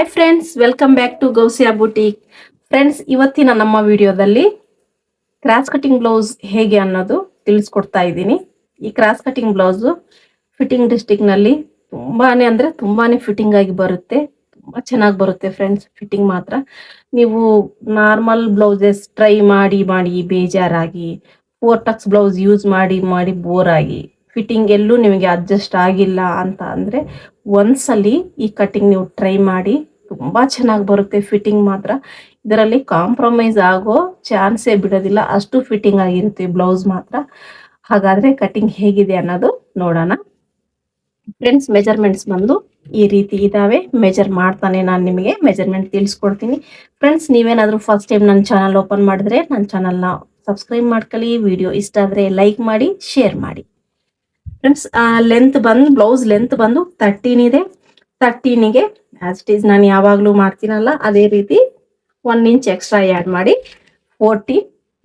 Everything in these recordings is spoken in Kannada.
Hi friends, welcome back to Gausiya boutique. Friends, ಇವತ್ತಿನ ನಮ್ಮ ವಿಡಿಯೋದಲ್ಲಿ ಕ್ರಾಸ್ ಕಟಿಂಗ್ ಬ್ಲೌಸ್ ಹೇಗೆ ಅನ್ನೋದು ತಿಳಿಸ್ಕೊಡ್ತಾ ಇದ್ದೀನಿ. ಈ cross cutting blouse fitting district ನಲ್ಲಿ ತುಂಬಾನೇ ಫಿಟ್ಟಿಂಗ್ ಆಗಿ ಬರುತ್ತೆ. ತುಂಬಾ ಚೆನ್ನಾಗಿ ಬರುತ್ತೆ ಫ್ರೆಂಡ್ಸ್. ಫಿಟ್ಟಿಂಗ್ ಮಾತ್ರ ನೀವು ನಾರ್ಮಲ್ ಬ್ಲೌಸಸ್ ಟ್ರೈ ಮಾಡಿ ಮಾಡಿ ಬೇಜಾರಾಗಿ, ಫೋರ್ ಟಕ್ಸ್ ಬ್ಲೌಸ್ ಯೂಸ್ ಮಾಡಿ ಮಾಡಿ ಬೋರ್ ಆಗಿ, ಫಿಟ್ಟಿಂಗ್ ಎಲ್ಲೂ ನಿಮಗೆ ಅಡ್ಜಸ್ಟ್ ಆಗಿಲ್ಲ ಅಂತ ಅಂದ್ರೆ ಒಂದ್ಸಲಿ ಈ ಕಟಿಂಗ್ ನೀವು ಟ್ರೈ ಮಾಡಿ. ತುಂಬಾ ಚೆನ್ನಾಗಿ ಬರುತ್ತೆ ಫಿಟ್ಟಿಂಗ್ ಮಾತ್ರ. ಇದರಲ್ಲಿ ಕಾಂಪ್ರಮೈಸ್ ಆಗೋ ಚಾನ್ಸೇ ಬಿಡೋದಿಲ್ಲ, ಅಷ್ಟು ಫಿಟ್ಟಿಂಗ್ ಆಗಿರುತ್ತೆ ಬ್ಲೌಸ್ ಮಾತ್ರ. ಹಾಗಾದ್ರೆ ಕಟಿಂಗ್ ಹೇಗಿದೆ ಅನ್ನೋದು ನೋಡೋಣ. ಫ್ರೆಂಡ್ಸ್, ಮೆಜರ್ಮೆಂಟ್ಸ್ ಬಂದು ಈ ರೀತಿ ಇದಾವೆ. ಮೆಜರ್ ಮಾಡ್ತಾನೆ ನಾನು ನಿಮಗೆ ಮೆಜರ್ಮೆಂಟ್ ತಿಳಿಸ್ಕೊಡ್ತೀನಿ. ಫ್ರೆಂಡ್ಸ್, ನೀವೇನಾದ್ರೂ ಫಸ್ಟ್ ಟೈಮ್ ನನ್ನ ಚಾನಲ್ ಓಪನ್ ಮಾಡಿದ್ರೆ ನನ್ನ ಚಾನಲ್ನ ಸಬ್ಸ್ಕ್ರೈಬ್ ಮಾಡ್ಕೊಳ್ಳಿ. ವಿಡಿಯೋ ಇಷ್ಟ ಆದ್ರೆ ಲೈಕ್ ಮಾಡಿ, ಶೇರ್ ಮಾಡಿ. ಫ್ರೆಂಡ್ಸ್, ಲೆಂತ್ ಬಂದು ಬ್ಲೌಸ್ ಲೆಂತ್ ಬಂದು 13 ಇದೆ. 13ಗೆ ಆಸ್ ಇಟ್ ಈಸ್ ನಾನು ಯಾವಾಗಲೂ ಮಾಡ್ತೀನಲ್ಲ ಅದೇ ರೀತಿ 1 ಇಂಚ್ ಎಕ್ಸ್ಟ್ರಾ ಆ್ಯಡ್ ಮಾಡಿ 14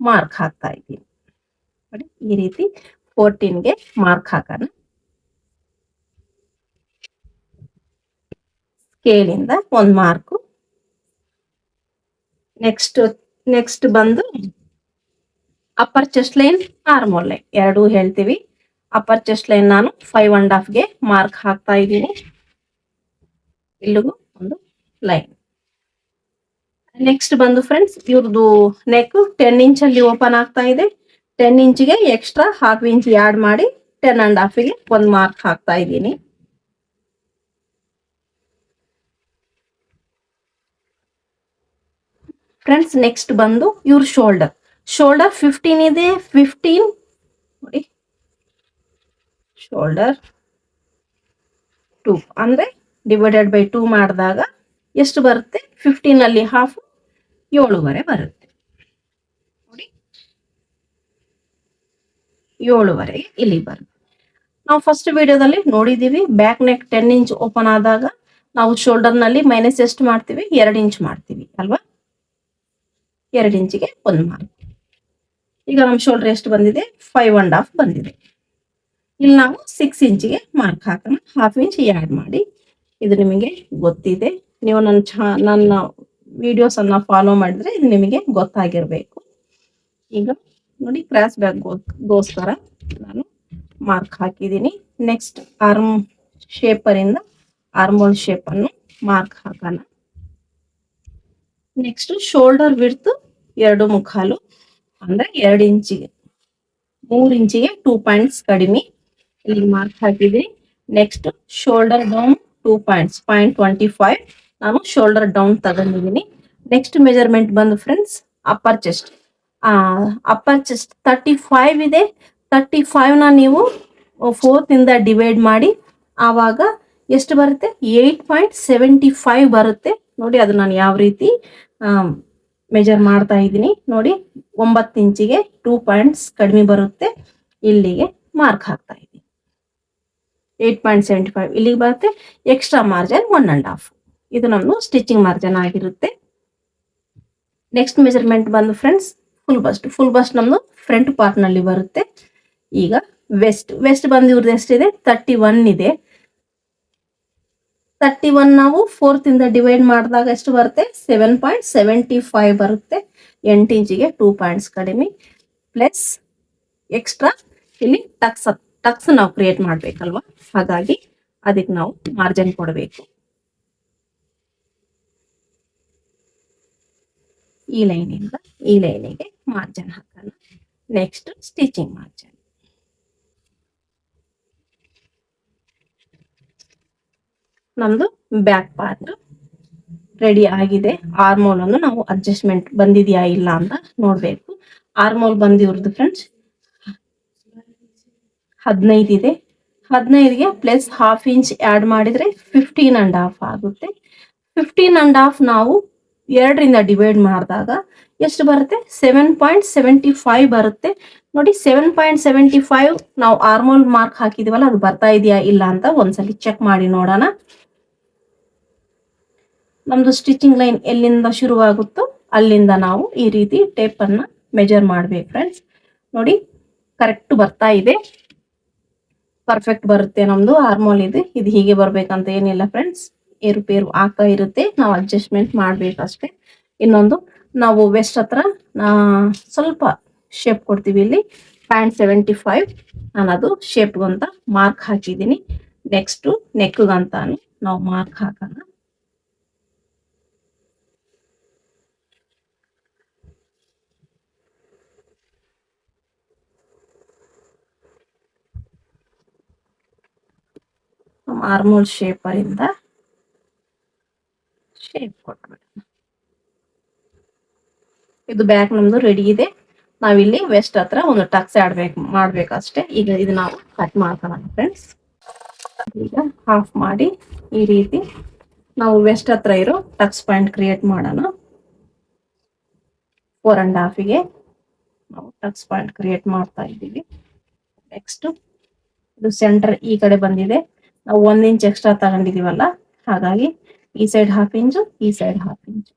ಮಾರ್ಕ್ ಹಾಕ್ತಾ ಇದ್ದೀನಿ. ನೋಡಿ, ಈ ರೀತಿ 14ಗೆ ಮಾರ್ಕ್ ಹಾಕೋಣ. ಸ್ಕೇಲಿಂದ ಒಂದು ಮಾರ್ಕು. ನೆಕ್ಸ್ಟ್ ಬಂದು upper chest line, armhole line ಎರಡೂ ಹೇಳ್ತೀವಿ. ಅಪ್ಪರ್ ಚೆಸ್ಟ್ ಲೈನ್ ನಾನು 5.5ಗೆ ಮಾರ್ಕ್ ಹಾಕ್ತಾ ಇದ್ದೀನಿ. ಇಲ್ಲಿಗೂ ಒಂದು ಲೈನ್. ನೆಕ್ಸ್ಟ್ ಬಂದು ಫ್ರೆಂಡ್ಸ್, ಇವ್ರದ್ದು ನೆಕ್ 10 ಇಂಚಲ್ಲಿ ಓಪನ್ ಆಗ್ತಾ ಇದೆ. 10 ಇಂಚಿಗೆ ಎಕ್ಸ್ಟ್ರಾ 1/2 ಇಂಚ್ ಆ್ಯಡ್ ಮಾಡಿ 10.5ಗೆ ಒಂದು ಮಾರ್ಕ್ ಹಾಕ್ತಾ ಇದ್ದೀನಿ. ಫ್ರೆಂಡ್ಸ್, ನೆಕ್ಸ್ಟ್ ಬಂದು ಇವ್ರ ಶೋಲ್ಡರ್ 15 ಇದೆ. 15 ನೋಡಿ, ಶೋಲ್ಡರ್ 2 ಅಂದ್ರೆ ಡಿವೈಡೆಡ್ ಬೈ 2 ಮಾಡಿದಾಗ ಎಷ್ಟು ಬರುತ್ತೆ? 15 ಅಲ್ಲಿ ಹಾಫ್ 7.5 ಬರುತ್ತೆ. ನೋಡಿ, 7.5 ಇಲ್ಲಿ ಬರುತ್ತೆ. ನಾವು ಫಸ್ಟ್ ವಿಡಿಯೋದಲ್ಲಿ ನೋಡಿದೀವಿ, ಬ್ಯಾಕ್ ನೆಕ್ 10 ಇಂಚ್ ಓಪನ್ ಆದಾಗ ನಾವು ಶೋಲ್ಡರ್ ನಲ್ಲಿ ಮೈನಸ್ ಎಷ್ಟು ಮಾಡ್ತೀವಿ? 2 ಇಂಚ್ ಮಾಡ್ತೀವಿ ಅಲ್ವಾ? 2 ಇಂಚಿಗೆ ಒಂದು ಮಾರ್ಕ್. ಈಗ ನಮ್ಮ ಶೋಲ್ಡರ್ ಎಷ್ಟು ಬಂದಿದೆ? 5.5 ಬಂದಿದೆ. ಇಲ್ಲಿ ನಾವು 6 ಇಂಚಿಗೆ ಮಾರ್ಕ್ ಹಾಕೋಣ. 1/2 ಇಂಚ್ ಆ್ಯಡ್ ಮಾಡಿ. ಇದು ನಿಮಗೆ ಗೊತ್ತಿದೆ, ನೀವು ನನ್ನ ವಿಡಿಯೋಸ್ ಅನ್ನ ಫಾಲೋ ಮಾಡಿದ್ರೆ ಇದು ನಿಮಗೆ ಗೊತ್ತಾಗಿರ್ಬೇಕು. ಈಗ ನೋಡಿ, ಕ್ರಾಸ್ ಬ್ಯಾಕ್ಗೋಸ್ಕರ ನಾನು ಮಾರ್ಕ್ ಹಾಕಿದ್ದೀನಿ. ನೆಕ್ಸ್ಟ್ ಆರ್ಮ್ ಶೇಪರಿಂದ ಆರ್ಮೋಲ್ ಶೇಪ್ ಅನ್ನು ಮಾರ್ಕ್ ಹಾಕೋಣ. ನೆಕ್ಸ್ಟ್ ಶೋಲ್ಡರ್ ವಿಡ್ತ್ 2.25 ಅಂದ್ರೆ 2 ಇಂಚಿಗೆ 3 ಇಂಚಿಗೆ 2 ಪಾಯಿಂಟ್ಸ್ ಕಡಿಮೆ ಇಲ್ಲಿ ಮಾರ್ಕ್ ಹಾಕಿದ್ದೀನಿ. ನೆಕ್ಸ್ಟ್ ಶೋಲ್ಡರ್ ಡೌನ್ 2 ಪಾಯಿಂಟ್ಸ್ 0.25 ನಾನು ಶೋಲ್ಡರ್ ಡೌನ್ ತಗೊಂಡಿದ್ದೀನಿ. ನೆಕ್ಸ್ಟ್ ಮೆಜರ್ಮೆಂಟ್ ಬಂದು ಫ್ರೆಂಡ್ಸ್, ಅಪ್ಪರ್ ಚೆಸ್ಟ್ 35 ಇದೆ. 35ನ ನೀವು 4 ಇಂದ ಡಿವೈಡ್ ಮಾಡಿ, ಆವಾಗ ಎಷ್ಟು ಬರುತ್ತೆ? 8.75 ಬರುತ್ತೆ. ನೋಡಿ, ಅದು ನಾನು ಯಾವ ರೀತಿ ಮೆಜರ್ ಮಾಡ್ತಾ ಇದ್ದೀನಿ ನೋಡಿ. 9 ಇಂಚಿಗೆ 2 ಪಾಯಿಂಟ್ಸ್ ಕಡಿಮೆ ಬರುತ್ತೆ. ಇಲ್ಲಿಗೆ ಮಾರ್ಕ್ ಹಾಕ್ತಾ ಇದ್ದೀನಿ. 8.75 ಇಲ್ಲಿಗೆ ಬರುತ್ತೆ. Extra margin 1.5. ಇದು ನಮ್ದು ಸ್ಟಿಚಿಂಗ್ ಮಾರ್ಜಿನ್ ಆಗಿರುತ್ತೆ. ನೆಕ್ಸ್ಟ್ ಮೆಜರ್ಮೆಂಟ್ ಬಂದು ಫ್ರೆಂಡ್ಸ್, ಫುಲ್ ಬಸ್ಟ್ ನಮ್ದು ಫ್ರಂಟ್ ಪಾರ್ಟ್ ನಲ್ಲಿ ಬರುತ್ತೆ. ಈಗ ವೆಸ್ಟ್ ಬಂದು ಇವ್ರದ್ದು ಎಷ್ಟಿದೆ? 31 ಇದೆ. 31 ನಾವು 4 ಇಂದ ಡಿವೈಡ್ ಮಾಡಿದಾಗ ಎಷ್ಟು ಬರುತ್ತೆ? 7.75 ಬರುತ್ತೆ. 8 ಇಂಚಿಗೆ 2 ಪಾಯಿಂಟ್ಸ್ ಕಡಿಮೆ ಪ್ಲಸ್ ಎಕ್ಸ್ಟ್ರಾ ಇಲ್ಲಿ ಟಕ್ಸ್ ನಾವು ಕ್ರಿಯೇಟ್ ಮಾಡ್ಬೇಕಲ್ವಾ? ಹಾಗಾಗಿ ಅದಕ್ಕೆ ನಾವು ಮಾರ್ಜಿನ್ ಕೊಡಬೇಕು. ಈ ಲೈನಿಂದ ಈ ಲೈನಿಗೆ ಮಾರ್ಜಿನ್ ಹಾಕೋಣ. Next stitching margin. ನಮ್ದು ಬ್ಯಾಕ್ ಪಾರ್ಟ್ ರೆಡಿ ಆಗಿದೆ. ಆರ್ಮೋಲ್ ಅನ್ನು ನಾವು ಅಡ್ಜಸ್ಟ್ಮೆಂಟ್ ಬಂದಿದೆಯಾ ಇಲ್ಲ ಅಂತ ನೋಡ್ಬೇಕು. ಆರ್ಮೋಲ್ ಬಂದು ಇವ್ರದ್ದು ಫ್ರೆಂಡ್ಸ್ 15 ಇದೆ. 15ಗೆ ಪ್ಲಸ್ 1/2 ಇಂಚ್ ಆ್ಯಡ್ ಮಾಡಿದ್ರೆ 15.5 ಆಗುತ್ತೆ. 15.5 ನಾವು 2ರಿಂದ ಡಿವೈಡ್ ಮಾಡಿದಾಗ ಎಷ್ಟು ಬರುತ್ತೆ? 7.75 ಬರುತ್ತೆ. ನೋಡಿ, 7.75 ನಾವು ಆರ್ಮೋಲ್ ಮಾರ್ಕ್ ಹಾಕಿದೀವಲ್ಲ, ಅದು ಬರ್ತಾ ಇದೆಯಾ ಇಲ್ಲ ಅಂತ ಒಂದ್ಸಲಿ ಚೆಕ್ ಮಾಡಿ ನೋಡೋಣ. ನಮ್ದು ಸ್ಟಿಚಿಂಗ್ ಲೈನ್ ಎಲ್ಲಿಂದ ಶುರುವಾಗುತ್ತೋ ಅಲ್ಲಿಂದ ನಾವು ಈ ರೀತಿ ಟೇಪ್ ಅನ್ನ ಮೆಜರ್ ಮಾಡ್ಬೇಕು ಫ್ರೆಂಡ್ಸ್. ನೋಡಿ, ಕರೆಕ್ಟ್ ಬರ್ತಾ ಇದೆ, ಪರ್ಫೆಕ್ಟ್ ಬರುತ್ತೆ ನಮ್ದು ಆರ್ಮೋಲ್. ಇದು ಹೀಗೆ ಬರ್ಬೇಕಂತ ಏನಿಲ್ಲ ಫ್ರೆಂಡ್ಸ್. ಏರುಪೇರು ಆಗ್ತಾ ಇರುತ್ತೆ, ನಾವು ಅಡ್ಜಸ್ಟ್ಮೆಂಟ್ ಮಾಡ್ಬೇಕಷ್ಟೇ. ಇನ್ನೊಂದು, ನಾವು ವೆಸ್ಟ್ ಹತ್ರ ಸ್ವಲ್ಪ ಶೇಪ್ ಕೊಡ್ತೀವಿ. ಇಲ್ಲಿ 0.75 ನಾನು ಅದು ಶೇಪ್ಗಂತ ಮಾರ್ಕ್ ಹಾಕಿದ್ದೀನಿ. ನೆಕ್ಸ್ಟ್ ನೆಕ್ಗಂತಾನು ನಾವು ಮಾರ್ಕ್ ಹಾಕೋಣ. ಆರ್ಮೋಲ್ ಶೇಪರಿಂದ ಶೇಪ್ ಕೊಟ್ಬಿಡೋಣ. ಇದು ಬ್ಯಾಕ್ ನಮ್ದು ರೆಡಿ ಇದೆ. ನಾವಿಲ್ಲಿ ವೆಸ್ಟ್ ಹತ್ರ ಒಂದು ಟಕ್ಸ್ ಮಾಡ್ಬೇಕಷ್ಟೇ. ಈಗ ಇದು ನಾವು ಕಟ್ ಮಾಡ್ಕೊಳ್ಳೋಣ ಫ್ರೆಂಡ್ಸ್. ಈಗ ಹಾಫ್ ಮಾಡಿ ಈ ರೀತಿ ನಾವು ವೆಸ್ಟ್ ಹತ್ರ ಇರೋ ಟಕ್ಸ್ ಪಾಯಿಂಟ್ ಕ್ರಿಯೇಟ್ ಮಾಡೋಣ. 4.5ಗೆ ನಾವು ಟಕ್ಸ್ ಪಾಯಿಂಟ್ ಕ್ರಿಯೇಟ್ ಮಾಡ್ತಾ ಇದ್ದೀವಿ. ನೆಕ್ಸ್ಟ್ ಇದು ಸೆಂಟರ್ ಈ ಕಡೆ ಬಂದಿದೆ. ನಾವು 1 ಇಂಚ್ ಎಕ್ಸ್ಟ್ರಾ ತಗೊಂಡಿದೀವಲ್ಲ, ಹಾಗಾಗಿ ಈ ಸೈಡ್ 1/2 ಇಂಚು, ಈ ಸೈಡ್ 1/2 ಇಂಚು.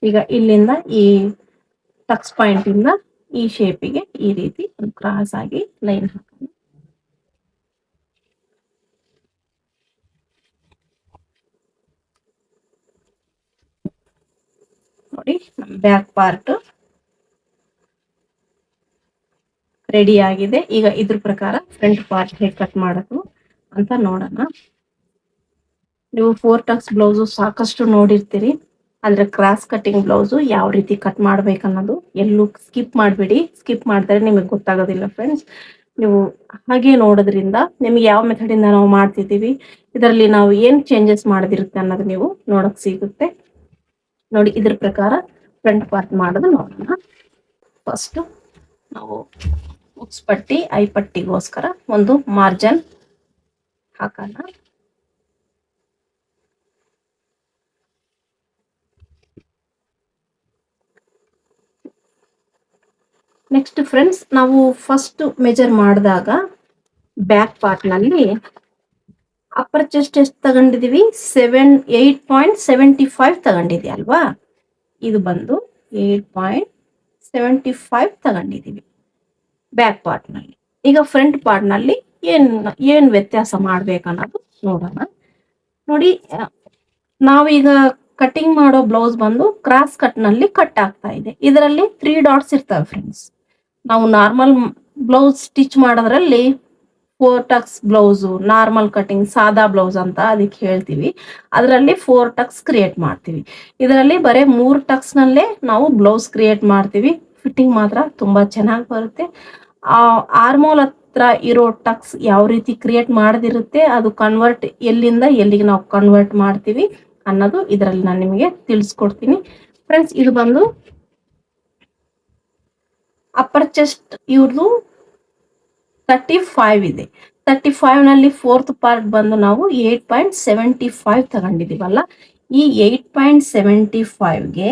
ಈಗ ಇಲ್ಲಿಂದ ಈ ಟಕ್ಸ್ ಪಾಯಿಂಟ್ ಇಂದ ಈ ಶೇಪಿಗೆ ಈ ರೀತಿ ಒಂದು ಕ್ರಾಸ್ ಆಗಿ ಲೈನ್ ಹಾಕೋಣ. ನೋಡಿ, ನಮ್ಮ ಬ್ಯಾಕ್ ಪಾರ್ಟ್ ರೆಡಿ ಆಗಿದೆ. ಈಗ ಇದ್ರ ಪ್ರಕಾರ ಫ್ರಂಟ್ ಪಾರ್ಟ್ ಹೇಗೆ ಕಟ್ ಮಾಡೋದು ಅಂತ ನೋಡೋಣ. ನೀವು 4 ಟಕ್ಸ್ ಬ್ಲೌಸು ಸಾಕಷ್ಟು ನೋಡಿರ್ತೀರಿ, ಅಂದ್ರೆ ಕ್ರಾಸ್ ಕಟಿಂಗ್ ಬ್ಲೌಸು ಯಾವ ರೀತಿ ಕಟ್ ಮಾಡ್ಬೇಕನ್ನೋದು ಎಲ್ಲೂ ಸ್ಕಿಪ್ ಮಾಡಬೇಡಿ. ಸ್ಕಿಪ್ ಮಾಡಿದ್ರೆ ನಿಮಗೆ ಗೊತ್ತಾಗೋದಿಲ್ಲ ಫ್ರೆಂಡ್ಸ್. ನೀವು ಹಾಗೆ ನೋಡೋದ್ರಿಂದ ನಿಮಗೆ ಯಾವ ಮೆಥಡಿಂದ ನಾವು ಮಾಡ್ತಿದ್ದೀವಿ, ಇದರಲ್ಲಿ ನಾವು ಏನು ಚೇಂಜಸ್ ಮಾಡೋದಿರುತ್ತೆ ಅನ್ನೋದು ನೀವು ನೋಡಕ್ ಸಿಗುತ್ತೆ. ನೋಡಿ, ಇದ್ರ ಪ್ರಕಾರ ಫ್ರಂಟ್ ಪಾರ್ಟ್ ಮಾಡೋದು ನೋಡೋಣ. ಫಸ್ಟ್ ನಾವು ಉಕ್ಸ್ ಪಟ್ಟಿ, ಐ ಪಟ್ಟಿಗೋಸ್ಕರ ಒಂದು ಮಾರ್ಜಿನ್ ಹಾಕೋಣ. ನೆಕ್ಸ್ಟ್ ಫ್ರೆಂಡ್ಸ್, ನಾವು ಫಸ್ಟ್ ಮೆಜರ್ ಮಾಡಿದಾಗ ಬ್ಯಾಕ್ ಪಾರ್ಟ್ ನಲ್ಲಿ ಅಪ್ಪರ್ ಚೆಸ್ಟ್ ಎಷ್ಟು ತಗೊಂಡಿದೀವಿ? 8.75 ತಗೊಂಡಿದ್ವಿ ಅಲ್ವಾ? ಇದು ಬಂದು 8.75 ತಗೊಂಡಿದೀವಿ ಬ್ಯಾಕ್ ಪಾರ್ಟ್ ನಲ್ಲಿ. ಈಗ ಫ್ರಂಟ್ ಪಾರ್ಟ್ ನಲ್ಲಿ ಏನ್ ವ್ಯತ್ಯಾಸ ಮಾಡ್ಬೇಕನ್ನೋದು ನೋಡೋಣ. ನೋಡಿ, ನಾವೀಗ ಕಟಿಂಗ್ ಮಾಡೋ ಬ್ಲೌಸ್ ಬಂದು ಕ್ರಾಸ್ ಕಟ್ ನಲ್ಲಿ ಕಟ್ ಆಗ್ತಾ ಇದೆ. ಇದರಲ್ಲಿ 3 ಡಾಟ್ಸ್ ಇರ್ತವೆ ಫ್ರೆಂಡ್ಸ್. ನಾವು ನಾರ್ಮಲ್ ಬ್ಲೌಸ್ ಸ್ಟಿಚ್ ಮಾಡೋದ್ರಲ್ಲಿ 4 ಟಕ್ಸ್ ಬ್ಲೌಸು, ನಾರ್ಮಲ್ ಕಟಿಂಗ್ ಸಾದಾ ಬ್ಲೌಸ್ ಅಂತ ಅದಕ್ಕೆ ಹೇಳ್ತೀವಿ. ಅದರಲ್ಲಿ 4 ಟಕ್ಸ್ ಕ್ರಿಯೇಟ್ ಮಾಡ್ತೀವಿ. ಇದರಲ್ಲಿ ಬರೀ 3 ಟಕ್ಸ್ ನಲ್ಲೇ ನಾವು ಬ್ಲೌಸ್ ಕ್ರಿಯೇಟ್ ಮಾಡ್ತೀವಿ. ಫಿಟ್ಟಿಂಗ್ ಮಾತ್ರ ತುಂಬಾ ಚೆನ್ನಾಗಿ ಬರುತ್ತೆ. ಆರ್ಮೋಲ್ ಹತ್ರ ಇರೋ ಟಕ್ಸ್ ಯಾವ ರೀತಿ ಕ್ರಿಯೇಟ್ ಮಾಡದಿರುತ್ತೆ, ಅದು ಕನ್ವರ್ಟ್ ಎಲ್ಲಿಂದ ಎಲ್ಲಿಗೆ ನಾವು ಕನ್ವರ್ಟ್ ಮಾಡ್ತೀವಿ ಅನ್ನೋದು ಇದರಲ್ಲಿ ನಾನು ನಿಮಗೆ ತಿಳಿಸ್ಕೊಡ್ತೀನಿ ಫ್ರೆಂಡ್ಸ್. ಇದು ಬಂದು ಅಪ್ಪರ್ ಚೆಸ್ಟ್ ಇವ್ರದ್ದು 35 ಇದೆ. 35 ನಲ್ಲಿ 4th ಪಾರ್ಟ್ ಬಂದು ನಾವು 8.75 ತಗೊಂಡಿದೀವಲ್ಲ, ಈ 8.75ಗೆ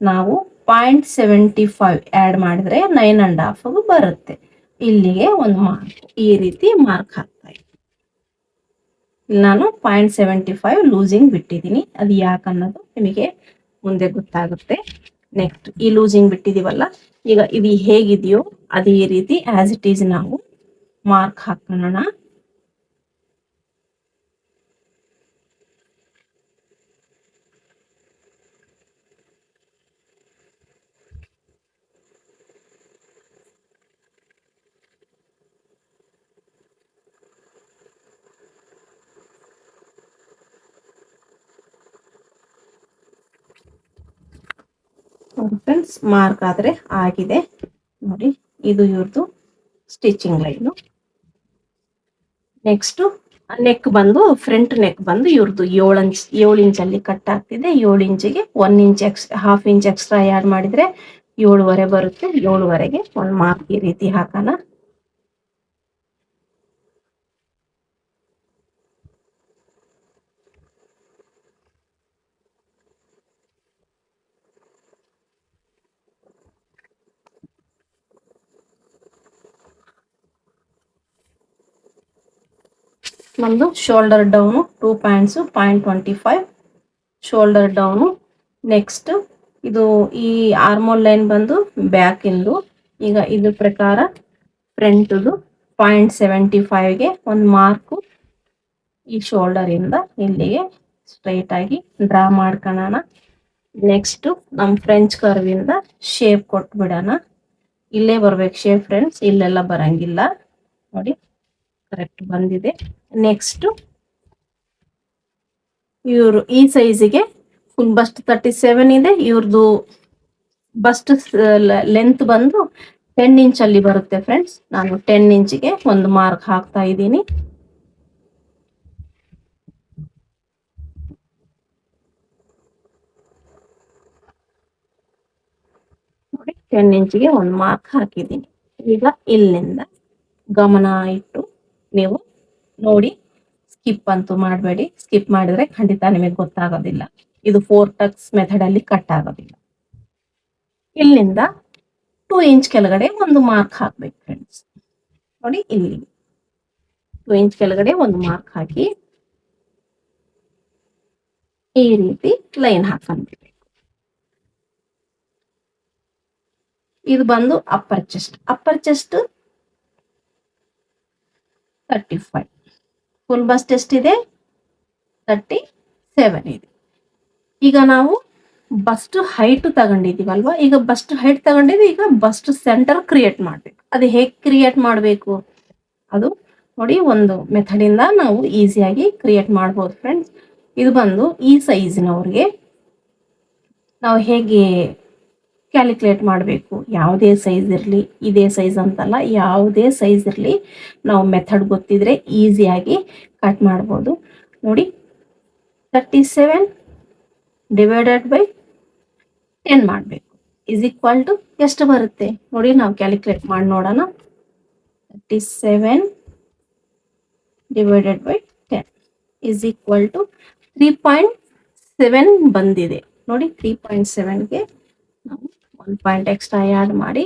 ನಾವು 0.75 ಆಡ್ ಮಾಡಿದ್ರೆ 9.5 ಬರುತ್ತೆ. ಇಲ್ಲಿಗೆ ಒಂದು ಮಾರ್ಕ್, ಈ ರೀತಿ ಮಾರ್ಕ್ ಹಾಕ್ತಾ ಇದ್ದೀನಿ. ಇಲ್ಲಿ ನಾನು 0.75 ಲೂಸಿಂಗ್ ಬಿಟ್ಟಿದ್ದೀನಿ. ಅದು ಯಾಕನ್ನೋದು ನಿಮಗೆ ಮುಂದೆ ಗೊತ್ತಾಗುತ್ತೆ. ನೆಕ್ಸ್ಟ್ ಈ ಲೂಸಿಂಗ್ ಬಿಟ್ಟಿದೀವಲ್ಲ, ಈಗ ಇದು ಹೇಗಿದೆಯೋ ಅದೇ ರೀತಿ ಆಸ್ ಇಟ್ ಈಸ್ ನಾವು ಮಾರ್ಕ್ ಹಾಕೋಣ. ಫ್ರೆಂಡ್ಸ್, ಮಾರ್ಕ್ ಆದ್ರೆ ಆಗಿದೆ. ನೋಡಿ, ಇದು ಇವ್ರದ್ದು ಸ್ಟಿಚಿಂಗ್ ಲೈನು. ನೆಕ್ಸ್ಟ್ ನೆಕ್ ಬಂದು ಫ್ರಂಟ್ ನೆಕ್ ಬಂದು ಇವ್ರದ್ದು 7 ಇಂಚಲ್ಲಿ ಕಟ್ ಆಗ್ತಿದೆ. 7 ಇಂಚಿಗೆ 1 ಇಂಚ್ 1/2 ಇಂಚ್ ಎಕ್ಸ್ಟ್ರಾ ಆಡ್ ಮಾಡಿದ್ರೆ 7.5 ಬರುತ್ತೆ. 7.5ಗೆ ಒಂದು ಮಾರ್ಕ್ ಈ ರೀತಿ ಹಾಕೋಣ. ನಮ್ದು shoulder down 2 points 0.25 shoulder down. Next ಇದು ಈ ಆರ್ಮೋಲ್ ಲೈನ್ ಬಂದು ಬ್ಯಾಕ್ ಇಂದು ಈಗ ಇದ್ರ ಪ್ರಕಾರ ಫ್ರಂಟ್ದು 0.75ಗೆ ಒಂದು ಮಾರ್ಕು ಈ ಶೋಲ್ಡರ್ ಇಂದ ಇಲ್ಲಿಗೆ ಸ್ಟ್ರೈಟ್ ಆಗಿ ಡ್ರಾ ಮಾಡ್ಕೊಳ್ಳೋಣ. ನೆಕ್ಸ್ಟ್ ನಮ್ಮ ಫ್ರೆಂಚ್ ಕರ್ವ್ ಇಂದ ಶೇಪ್ ಕೊಟ್ಬಿಡೋಣ. ಇಲ್ಲೇ ಬರ್ಬೇಕು ಶೇಪ್ ಫ್ರೆಂಡ್ಸ್, ಇಲ್ಲೆಲ್ಲ ಬರಂಗಿಲ್ಲ. ನೋಡಿ ಕರೆಕ್ಟ್ ಬಂದಿದೆ. ನೆಕ್ಸ್ಟ್ ಇವರು ಈ ಸೈಜಿಗೆ ಫುಲ್ ಬಸ್ಟ್ 37 ಇದೆ. ಇವ್ರದ್ದು ಬಸ್ಟ್ ಲೆಂತ್ ಬಂದು 10 ಇಂಚ್ ಅಲ್ಲಿ ಬರುತ್ತೆ ಫ್ರೆಂಡ್ಸ್. ನಾನು 10 ಇಂಚಿಗೆ ಒಂದು ಮಾರ್ಕ್ ಹಾಕ್ತಾ ಇದ್ದೀನಿ. ನೋಡಿ 10 ಇಂಚಿಗೆ ಒಂದು ಮಾರ್ಕ್ ಹಾಕಿದ್ದೀನಿ. ಈಗ ಇಲ್ಲಿಂದ ಗಮನ ಇಟ್ಟು ನೀವು ನೋಡಿ, ಸ್ಕಿಪ್ ಅಂತೂ ಮಾಡಬೇಡಿ. ಸ್ಕಿಪ್ ಮಾಡಿದ್ರೆ ಖಂಡಿತ ನಿಮಗೆ ಗೊತ್ತಾಗೋದಿಲ್ಲ. ಇದು 4 ಟಕ್ಸ್ ಮೆಥಡ್ ಅಲ್ಲಿ ಕಟ್ ಆಗೋದಿಲ್ಲ. ಇಲ್ಲಿಂದ 2 ಇಂಚ್ ಕೆಳಗಡೆ ಒಂದು ಮಾರ್ಕ್ ಹಾಕ್ಬೇಕು ಫ್ರೆಂಡ್ಸ್. ನೋಡಿ ಇಲ್ಲಿ 2 ಇಂಚ್ ಕೆಳಗಡೆ ಒಂದು ಮಾರ್ಕ್ ಹಾಕಿ ಈ ರೀತಿ ಲೈನ್ ಹಾಕೊಂಡ್ಬಿಡ್ಬೇಕು. ಇದು ಬಂದು upper chest. Upper chest 35. Full bust ಎಷ್ಟಿದೆ? 37 ಇದೆ. ಈಗ ನಾವು ಬಸ್ಟ್ ಹೈಟ್ ತಗೊಂಡಿದೀವಲ್ವಾ, ಈಗ ಬಸ್ಟ್ ಹೈಟ್ ತಗೊಂಡಿದ್ವಿ. ಈಗ ಬಸ್ಟ್ ಸೆಂಟರ್ ಕ್ರಿಯೇಟ್ ಮಾಡ್ಬೇಕು. ಅದು ಹೇಗೆ ಕ್ರಿಯೇಟ್ ಮಾಡಬೇಕು ಅದು ನೋಡಿ, ಒಂದು ಮೆಥಡ್ ಇಂದ ನಾವು ಈಸಿಯಾಗಿ ಕ್ರಿಯೇಟ್ ಮಾಡ್ಬೋದು ಫ್ರೆಂಡ್ಸ್. ಇದು ಬಂದು ಈ ಸೈಜಿನವ್ರಿಗೆ ನಾವು ಹೇಗೆ ಕ್ಯಾಲ್ಕುಲೇಟ್ ಮಾಡಬೇಕು, ಯಾವುದೇ ಸೈಜ್ ಇರಲಿ, ಇದೇ ಸೈಜ್ ಅಂತಲ್ಲ, ಯಾವುದೇ ಸೈಜ್ ಇರಲಿ, ನಾವು ಮೆಥಡ್ ಗೊತ್ತಿದ್ರೆ ಈಸಿಯಾಗಿ ಕಟ್ ಮಾಡ್ಬೋದು. ನೋಡಿ 37 ಡಿವೈಡೆಡ್ ಬೈ 10 ಮಾಡಬೇಕು. ಇಸ್ ಈಕ್ವಲ್ ಟು ಎಷ್ಟು ಬರುತ್ತೆ ನೋಡಿ, ನಾವು ಕ್ಯಾಲ್ಕುಲೇಟ್ ಮಾಡಿ ನೋಡೋಣ. 37 divided by 10 is equal to 3.7 ಬಂದಿದೆ. ನೋಡಿ 3.7ಗೆ ನಾವು 1 ಪಾಯಿಂಟ್ ಎಕ್ಸ್ಟ್ರಾ ಆ್ಯಡ್ ಮಾಡಿ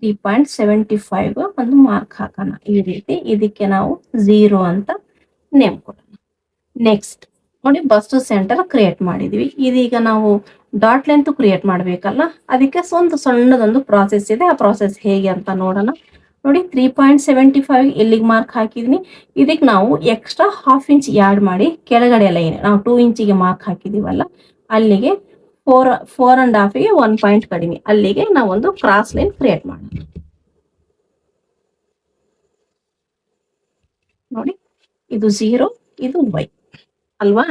3.75 ಒಂದು ಮಾರ್ಕ್ ಹಾಕೋಣ. ಈ ರೀತಿ ಇದಕ್ಕೆ ನಾವು 0 ಅಂತ ನೇಮ್ ಕೊಡೋಣ. ನೆಕ್ಸ್ಟ್ ನೋಡಿ, ಬಸ್ಟ್ ಸೆಂಟರ್ ಕ್ರಿಯೇಟ್ ಮಾಡಿದ್ವಿ. ಇದೀಗ ನಾವು ಡಾಟ್ ಲೆಂತ್ ಕ್ರಿಯೇಟ್ ಮಾಡಬೇಕಲ್ಲ, ಅದಕ್ಕೆ ಒಂದು ಸಣ್ಣದೊಂದು ಪ್ರಾಸೆಸ್ ಇದೆ. ಆ ಪ್ರಾಸೆಸ್ ಹೇಗೆ ಅಂತ ನೋಡೋಣ. ನೋಡಿ 3.75 ಇಲ್ಲಿಗೆ ಮಾರ್ಕ್ ಹಾಕಿದೀನಿ. ಇದಕ್ಕೆ ನಾವು ಎಕ್ಸ್ಟ್ರಾ 1/2 ಇಂಚ್ ಆ್ಯಡ್ ಮಾಡಿ ಕೆಳಗಡೆ ಲೈನ್ ನಾವು 2 ಇಂಚಿಗೆ ಮಾರ್ಕ್ ಹಾಕಿದೀವಲ್ಲ, ಅಲ್ಲಿಗೆ 4.5ಗೆ 1 ಪಾಯಿಂಟ್ ಕಡಿಮೆ, ಅಲ್ಲಿಗೆ ನಾವು ಒಂದು ಕ್ರಾಸ್ ಲೈನ್ ಕ್ರಿಯೇಟ್ ಮಾಡೋಣ. ನೋಡಿ ಇದು 0, ಇದು y ಅಲ್ವಾ.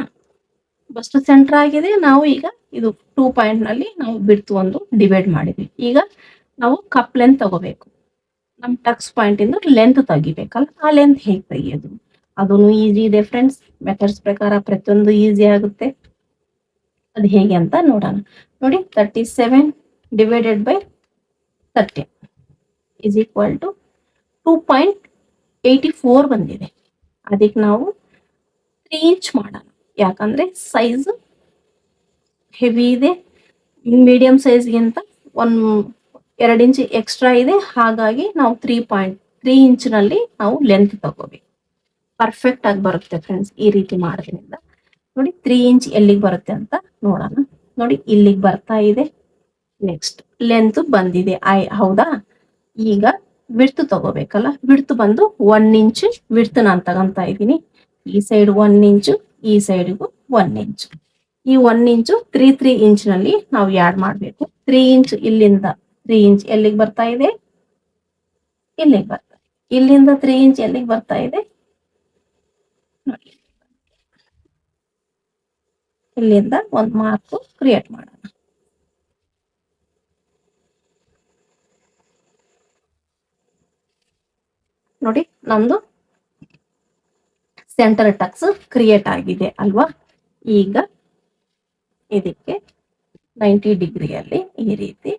ಬಸ್ಟ್ ಸೆಂಟರ್ ಆಗಿದೆ. ನಾವು ಈಗ ಇದು 2 ಪಾಯಿಂಟ್ ನಲ್ಲಿ ನಾವು ಬಿಡ್ತು ಒಂದು ಡಿವೈಡ್ ಮಾಡಿದ್ವಿ. ಈಗ ನಾವು ಕಪ್ ಲೆಂತ್ ತಗೋಬೇಕು. ನಮ್ಮ ಟಕ್ಸ್ ಪಾಯಿಂಟ್ ಇಂದ ಲೆಂತ್ ತೆಗಿಬೇಕಲ್ಲ, ಆ ಲೆಂತ್ ಹೇಗೆ ತೆಗಿಯೋದು ಅದನ್ನು ಈಸಿ ಇದೆ ಫ್ರೆಂಡ್ಸ್. ಮೆಥಡ್ಸ್ ಪ್ರಕಾರ ಪ್ರತಿಯೊಂದು ಈಸಿ ಆಗುತ್ತೆ. ಅದು ಹೇಗೆ ಅಂತ ನೋಡೋಣ. ನೋಡಿ 37 divided by 30 is equal to 2.84 ಬಂದಿದೆ. ಅದಕ್ಕೆ ನಾವು 3 ಇಂಚ್ ಮಾಡೋಣ. ಯಾಕಂದ್ರೆ ಸೈಜ್ ಹೆವಿ ಇದೆ, ಮೀಡಿಯಂ ಸೈಜ್ಗಿಂತ 2 ಇಂಚ್ ಎಕ್ಸ್ಟ್ರಾ ಇದೆ. ಹಾಗಾಗಿ ನಾವು 3.3 ಇಂಚ್ನಲ್ಲಿ ನಾವು ಲೆಂತ್ ತಗೋಬೇಕು. ಪರ್ಫೆಕ್ಟ್ ಆಗಿ ಬರುತ್ತೆ ಫ್ರೆಂಡ್ಸ್ ಈ ರೀತಿ ಮಾಡೋದ್ರಿಂದ. ನೋಡಿ 3 ಇಂಚ್ ಎಲ್ಲಿಗೆ ಬರುತ್ತೆ ಅಂತ ನೋಡೋಣ. ನೋಡಿ ಇಲ್ಲಿಗೆ ಬರ್ತಾ ಇದೆ. ನೆಕ್ಸ್ಟ್ ಲೆಂತ್ ಬಂದಿದೆ ಹೌದಾ. ಈಗ ವಿಡ್ತ್ ತಗೋಬೇಕಲ್ಲ, ವಿಡ್ತ್ ಬಂದು 1 ಇಂಚ್ ವಿಡ್ತ್ ನಾನು ತಗೊಂತಾ ಇದ್ದೀನಿ. ಈ ಸೈಡ್ 1 ಇಂಚು, ಈ ಸೈಡ್ಗೂ 1 ಇಂಚು. ಈ 1 ಇಂಚು 3 ಇಂಚ್ನಲ್ಲಿ ನಾವು ಆ್ಯಡ್ ಮಾಡಬೇಕು. 3 ಇಂಚ್ ಇಲ್ಲಿಂದ 3 ಇಂಚ್ ಎಲ್ಲಿಗೆ ಬರ್ತಾ ಇದೆ? ಇಲ್ಲಿಗೆ ಬರ್ತಾ ಇದೆ. ಇಲ್ಲಿಂದ 3 ಇಂಚ್ ಎಲ್ಲಿಗೆ ಬರ್ತಾ ಇದೆ ನೋಡಿ. ಇಲ್ಲಿಂದ ಒಂದು ಮಾರ್ಕ್ ಕ್ರಿಯೇಟ್ ಮಾಡೋಣ. ನೋಡಿ ನಮ್ದು ಸೆಂಟರ್ ಟಕ್ಸ್ ಕ್ರಿಯೇಟ್ ಆಗಿದೆ ಅಲ್ವಾ. ಈಗ ಇದಕ್ಕೆ 90 ಡಿಗ್ರಿಯಲ್ಲಿ ಈ ರೀತಿ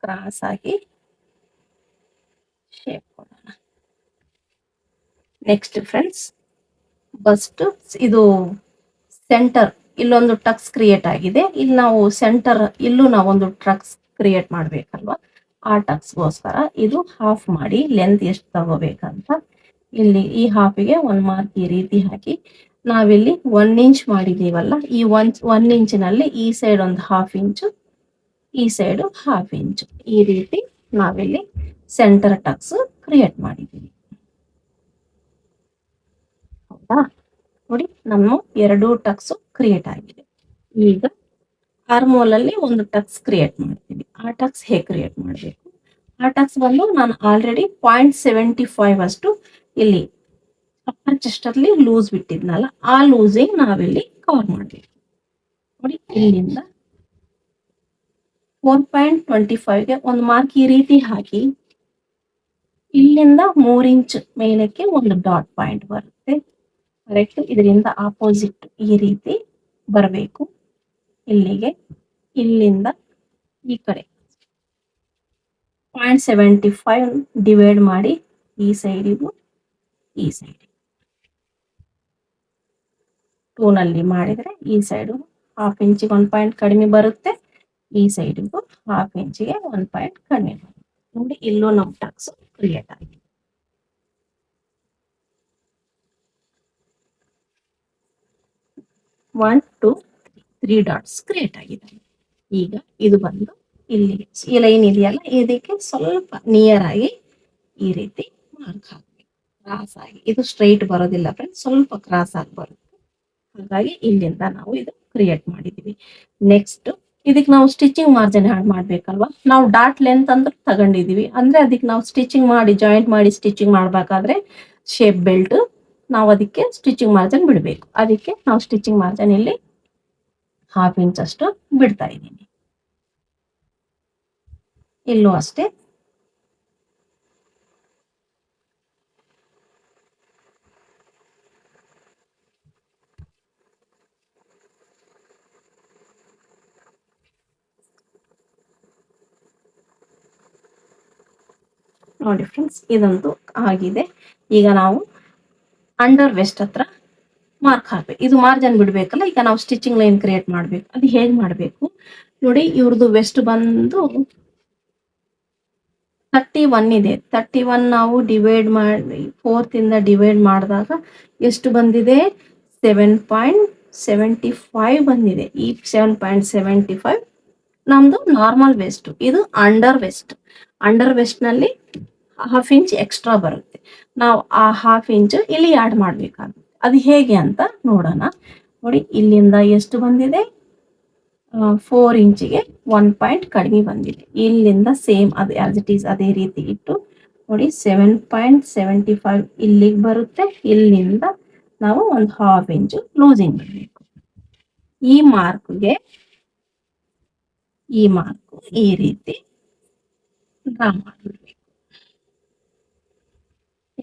ಕ್ರಾಸ್ ಆಗಿ ಶೇಪ್ ಕೊಡೋಣ. ನೆಕ್ಸ್ಟ್ ಫ್ರೆಂಡ್ಸ್, ಬಸ್ಟ್ ಇದು ಸೆಂಟರ್ ಇಲ್ಲೊಂದು ಟಕ್ಸ್ ಕ್ರಿಯೇಟ್ ಆಗಿದೆ. ಇಲ್ಲಿ ನಾವು ಸೆಂಟರ್ ಇಲ್ಲೂ ನಾವೊಂದು ಟಕ್ಸ್ ಕ್ರಿಯೇಟ್ ಮಾಡ್ಬೇಕಲ್ವಾ. ಆ ಟಕ್ಸ್ಗೋಸ್ಕರ ಇದು ಹಾಫ್ ಮಾಡಿ ಲೆಂತ್ ಎಷ್ಟು ತಗೋಬೇಕಂತ ಇಲ್ಲಿ ಈ ಹಾಫಿಗೆ 1 ಮಾರ್ಕ್ ಈ ರೀತಿ ಹಾಕಿ, ನಾವಿಲ್ಲಿ 1 ಇಂಚ್ ಮಾಡಿದೀವಲ್ಲ, ಈ 1 ಇಂಚಿನಲ್ಲಿ ಈ ಸೈಡ್ ಒಂದು 1/2 ಇಂಚು, ಈ ಸೈಡು 1/2 ಇಂಚ್. ಈ ರೀತಿ ನಾವಿಲ್ಲಿ ಸೆಂಟರ್ ಟಕ್ಸ್ ಕ್ರಿಯೇಟ್ ಮಾಡಿದ್ದೀವಿ. ಹೌದಾ? ನೋಡಿ ನಮ್ಮ 2 ಟಕ್ಸ್ ಕ್ರಿಯೇಟ್ ಆಗಿದೆ. ಈಗ ಆರ್ಮೋಲ್ ಅಲ್ಲಿ ಒಂದು ಟಕ್ಸ್ ಕ್ರಿಯೇಟ್ ಮಾಡ್ತೀವಿ. ಆ ಟಕ್ಸ್ ಹೇಗೆ ಕ್ರಿಯೇಟ್ ಮಾಡಬೇಕು? ಆ ಟಕ್ಸ್ ಬಂದು ನಾನು ಆಲ್ರೆಡಿ 0.75 ಅಷ್ಟು ಇಲ್ಲಿ ಅಪ್ಪರ್ ಚೆಸ್ಟ್ ಅಲ್ಲಿ ಲೂಸ್ ಬಿಟ್ಟಿದ್ನಲ್ಲ, ಆ ಲೂಸಿಂಗ್ ನಾವಿಲ್ಲಿ ಕವರ್ ಮಾಡಬೇಕು. ನೋಡಿ ಇಲ್ಲಿಂದ 4.25ಗೆ ಒಂದು ಮಾರ್ಕ್ ಈ ರೀತಿ ಹಾಕಿ, ಇಲ್ಲಿಂದ 3 ಇಂಚ್ ಮೇಲಕ್ಕೆ ಒಂದು ಡಾಟ್ ಪಾಯಿಂಟ್ ಬರುತ್ತೆ. ಕರೆಕ್ಟ್ ಇದರಿಂದ ಆಪೋಸಿಟ್ ಈ ರೀತಿ ಬರಬೇಕು. ಇಲ್ಲಿಗೆ ಇಲ್ಲಿಂದ ಈ ಕಡೆ 0.75 ಡಿವೈಡ್ ಮಾಡಿ ಈ ಸೈಡಿಗೂ ಈ ಸೈಡ್ 2 ನಲ್ಲಿ ಮಾಡಿದ್ರೆ ಈ ಸೈಡು 1/2 ಇಂಚಿಗೆ 1 ಪಾಯಿಂಟ್ ಕಡಿಮೆ ಬರುತ್ತೆ. ಈ ಸೈಡಿಗೂ 1/2 ಇಂಚಿಗೆ 1 ಪಾಯಿಂಟ್ ಕಡಿಮೆ ಬರುತ್ತೆ. ನೋಡಿ ಇಲ್ಲೂ ನಮ್ಮ ಟಕ್ಸ್ ಕ್ರಿಯೇಟ್ ಆಗಿದೆ. 1 2 3 ಡಾಟ್ಸ್ ಕ್ರಿಯೇಟ್ ಆಗಿದೆ. ಈಗ ಇದು ಬಂದು ಇಲ್ಲಿ ಈ ಲೈನ್ ಇದೆಯಲ್ಲ, ಇದಕ್ಕೆ ಸ್ವಲ್ಪ ನಿಯರ್ ಆಗಿ ಈ ರೀತಿ ಮಾರ್ಕ್ ಹಾಕಬೇಕು. ಕ್ರಾಸ್ ಆಗಿ, ಇದು ಸ್ಟ್ರೈಟ್ ಬರೋದಿಲ್ಲ ಫ್ರೆಂಡ್ಸ್, ಸ್ವಲ್ಪ ಕ್ರಾಸ್ ಆಗಿ ಬರುತ್ತೆ. ಹಾಗಾಗಿ ಇಲ್ಲಿಂದ ನಾವು ಇದು ಕ್ರಿಯೇಟ್ ಮಾಡಿದೀವಿ. ನೆಕ್ಸ್ಟ್ ಇದಕ್ಕೆ ನಾವು ಸ್ಟಿಚಿಂಗ್ ಮಾರ್ಜಿನ್ ಆಡ್ ಮಾಡ್ಬೇಕಲ್ವಾ? ನಾವು ಡಾಟ್ ಲೆಂತ್ ಅಂದ್ರೆ ತಗೊಂಡಿದೀವಿ, ಅಂದ್ರೆ ಅದಕ್ಕೆ ನಾವು ಸ್ಟಿಚಿಂಗ್ ಮಾಡಿ ಜಾಯಿಂಟ್ ಮಾಡಿ ಸ್ಟಿಚಿಂಗ್ ಮಾಡ್ಬೇಕಾದ್ರೆ ಶೇಪ್ ಬೆಲ್ಟ್ ನಾವು ಅದಕ್ಕೆ ಸ್ಟಿಚಿಂಗ್ ಮಾರ್ಜಿನ್ ಬಿಡಬೇಕು. ಅದಕ್ಕೆ ನಾವು ಸ್ಟಿಚಿಂಗ್ ಮಾರ್ಜಿನ್ ಇಲ್ಲಿ 1/2 ಇಂಚ್ ಅಷ್ಟು ಬಿಡ್ತಾ ಇದ್ದೀನಿ. ಇಲ್ಲೂ ಅಷ್ಟೇ ನೋಡಿ ಫ್ರೆಂಡ್ಸ್, ಇದಂತೂ ಆಗಿದೆ. ಈಗ ನಾವು ಅಂಡರ್ ವೆಸ್ಟ್ ಹತ್ರ ಮಾರ್ಕ್ ಹಾಕ್ಬೇಕು. ಇದು ಮಾರ್ಜಿನ್ ಬಿಡ್ಬೇಕಲ್ಲ, ಈಗ ನಾವು ಸ್ಟಿಚಿಂಗ್ ಲೈನ್ ಕ್ರಿಯೇಟ್ ಮಾಡ್ಬೇಕು. ಅದು ಹೇಗೆ ಮಾಡಬೇಕು ನೋಡಿ. ಇವ್ರದ್ದು ವೆಸ್ಟ್ ಬಂದು 31 ಇದೆ. 31 ನಾವು ಡಿವೈಡ್ ಮಾಡಿ 4 ಇಂದ ಡಿವೈಡ್ ಮಾಡಿದಾಗ ಎಷ್ಟು ಬಂದಿದೆ? 7.75 ಬಂದಿದೆ. ಈ 7.75 ನಮ್ದು ನಾರ್ಮಲ್ ವೆಸ್ಟ್. ಇದು ಅಂಡರ್ ವೆಸ್ಟ್. ಅಂಡರ್ ವೆಸ್ಟ್ ನಲ್ಲಿ 1/2 ಇಂಚ್ ಎಕ್ಸ್ಟ್ರಾ ಬರುತ್ತೆ. ನಾವು ಆ 1/2 ಇಂಚ್ ಇಲ್ಲಿ ಆಡ್ ಮಾಡ್ಬೇಕಾಗುತ್ತೆ. ಅದು ಹೇಗೆ ಅಂತ ನೋಡೋಣ. ನೋಡಿ ಇಲ್ಲಿಂದ ಎಷ್ಟು ಬಂದಿದೆ? 4 ಇಂಚಿಗೆ 1 ಪಾಯಿಂಟ್ ಕಡಿಮೆ ಬಂದಿದೆ. ಇಲ್ಲಿಂದ ಸೇಮ್ ಅದು ಆಸ್ ಇಟ್ ಈಸ್ ಅದೇ ರೀತಿ ಇಟ್ಟು ನೋಡಿ 7.75 ಇಲ್ಲಿಗೆ ಬರುತ್ತೆ. ಇಲ್ಲಿಂದ ನಾವು ಒಂದು 1/2 ಇಂಚು ಲೂಸಿಂಗ್ ಮಾಡಬೇಕು. ಈ ಮಾರ್ಕ್ಗೆ ಈ ಮಾರ್ಕ್ ಈ ರೀತಿ ಡ್ರಾ ಮಾಡಬೇಕು.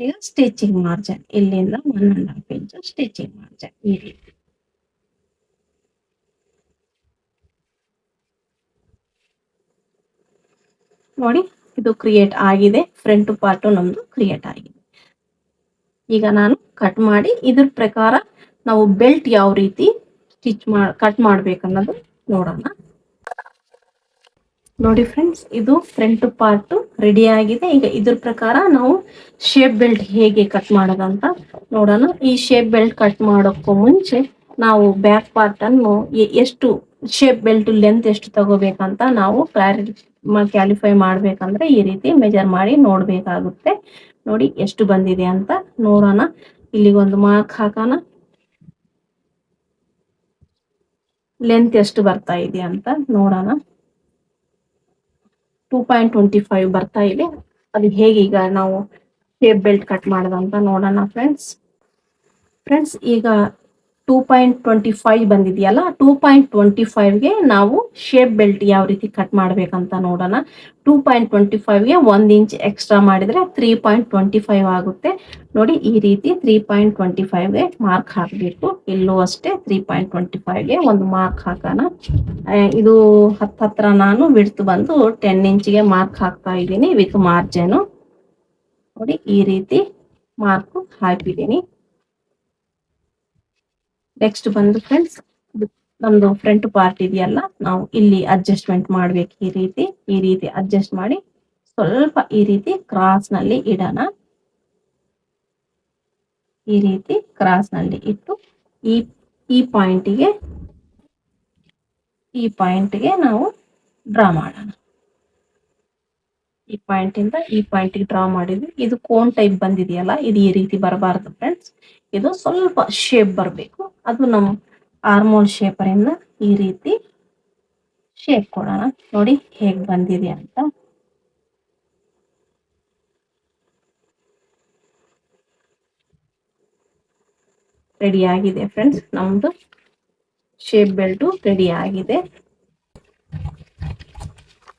ಈಗ ಸ್ಟಿಚಿಂಗ್ ಮಾರ್ಜಿನ್ ಇಲ್ಲಿಂದ 1.5 ಇಂಚು ಸ್ಟಿಚಿಂಗ್ ಮಾರ್ಜಿನ್ ಈ ರೀತಿ. ನೋಡಿ ಇದು ಕ್ರಿಯೇಟ್ ಆಗಿದೆ. ಫ್ರಂಟ್ ಪಾರ್ಟ್ ನಮ್ದು ಕ್ರಿಯೇಟ್ ಆಗಿದೆ. ಈಗ ನಾನು ಕಟ್ ಮಾಡಿ ಇದ್ರ ಪ್ರಕಾರ ನಾವು ಬೆಲ್ಟ್ ಯಾವ ರೀತಿ ಕಟ್ ಮಾಡ್ಬೇಕನ್ನೋದು ನೋಡೋಣ. ನೋಡಿ ಫ್ರೆಂಡ್ಸ್, ಇದು ಫ್ರಂಟ್ ಪಾರ್ಟ್ ರೆಡಿ ಆಗಿದೆ. ಈಗ ಇದ್ರ ಪ್ರಕಾರ ನಾವು ಶೇಪ್ ಬೆಲ್ಟ್ ಹೇಗೆ ಕಟ್ ಮಾಡೋದಂತ ನೋಡೋಣ. ಈ ಶೇಪ್ ಬೆಲ್ಟ್ ಕಟ್ ಮಾಡೋಕ್ಕೂ ಮುಂಚೆ ನಾವು ಬ್ಯಾಕ್ ಪಾರ್ಟ್ ಅನ್ನು ಎಷ್ಟು ಶೇಪ್ ಬೆಲ್ಟ್ ಲೆಂತ್ ಎಷ್ಟು ತಗೋಬೇಕಂತ ನಾವು ಕ್ಯಾಲಿಫೈ ಮಾಡ್ಬೇಕಂದ್ರೆ ಈ ರೀತಿ ಮೆಜರ್ ಮಾಡಿ ನೋಡ್ಬೇಕಾಗುತ್ತೆ. ನೋಡಿ ಎಷ್ಟು ಬಂದಿದೆ ಅಂತ ನೋಡೋಣ. ಇಲ್ಲಿಗೆ ಒಂದು ಮಾರ್ಕ್ ಹಾಕೋಣ. ಲೆಂತ್ ಎಷ್ಟು ಬರ್ತಾ ಇದೆ ಅಂತ ನೋಡೋಣ. 2.25 ಬರ್ತಾ ಇದೆ. ಅದು ಹೇಗೆ ಈಗ ನಾವು ಶೇಪ್ ಬೆಲ್ಟ್ ಕಟ್ ಮಾಡೋದಂತ ನೋಡೋಣ ಫ್ರೆಂಡ್ಸ್. ಈಗ 2.25 ಬಂದಿದೆಯಲ್ಲ, 2.25ಗೆ ನಾವು ಶೇಪ್ ಬೆಲ್ಟ್ ಯಾವ ರೀತಿ ಕಟ್ ಮಾಡ್ಬೇಕಂತ ನೋಡೋಣ. 2.25ಗೆ 1 ಇಂಚ್ ಎಕ್ಸ್ಟ್ರಾ ಮಾಡಿದ್ರೆ 3.25 ಆಗುತ್ತೆ. ನೋಡಿ ಈ ರೀತಿ 3.25ಗೆ ಮಾರ್ಕ್ ಹಾಕಬೇಕು. ಇಲ್ಲೂ ಅಷ್ಟೇ 3.25ಗೆ ಒಂದು ಮಾರ್ಕ್ ಹಾಕೋಣ. ಇದು ಹತ್ರ ನಾನು ವಿಡ್ತ್ ಬಂದು 10 ಇಂಚಿಗೆ ಮಾರ್ಕ್ ಹಾಕ್ತಾ ಇದ್ದೀನಿ ವಿತ್ ಮಾರ್ಜಿನ್. ನೋಡಿ ಈ ರೀತಿ ಮಾರ್ಕ್ ಹಾಕಿದ್ದೀನಿ. ನೆಕ್ಸ್ಟ್ ಬಂದು ಫ್ರೆಂಡ್ಸ್, ನಮ್ದು ಫ್ರಂಟ್ ಪಾರ್ಟ್ ಇದೆಯಲ್ಲ, ನಾವು ಇಲ್ಲಿ ಅಡ್ಜಸ್ಟ್ಮೆಂಟ್ ಮಾಡ್ಬೇಕು. ಈ ರೀತಿ ಅಡ್ಜಸ್ಟ್ ಮಾಡಿ ಸ್ವಲ್ಪ ಈ ರೀತಿ ಕ್ರಾಸ್ ನಲ್ಲಿ ಇಡೋಣ. ಈ ರೀತಿ ಕ್ರಾಸ್ ನಲ್ಲಿ ಇಟ್ಟು ಈ ಪಾಯಿಂಟ್ಗೆ ನಾವು ಡ್ರಾ ಮಾಡೋಣ. ಈ ಪಾಯಿಂಟಿಂದ ಈ ಪಾಯಿಂಟಿಗೆ ಡ್ರಾ ಮಾಡಿದ್ವಿ. ಇದು ಕೋನ್ ಟೈಪ್ ಬಂದಿದೆಯಲ್ಲ, ಇದು ಈ ರೀತಿ ಬರಬಾರ್ದು ಫ್ರೆಂಡ್ಸ್. ಇದು ಸ್ವಲ್ಪ ಶೇಪ್ ಬರಬೇಕು. ಅದು ನಮ್ಮ ಆರ್ಮೋಲ್ ಶೇಪರಿಂದ ಈ ರೀತಿ ಶೇಪ್ ಕೊಡೋಣ. ನೋಡಿ ಹೇಗೆ ಬಂದಿದೆ ಅಂತ. ರೆಡಿ ಆಗಿದೆ ಫ್ರೆಂಡ್ಸ್, ನಮ್ದು ಶೇಪ್ ಬೆಲ್ಟು ರೆಡಿ ಆಗಿದೆ.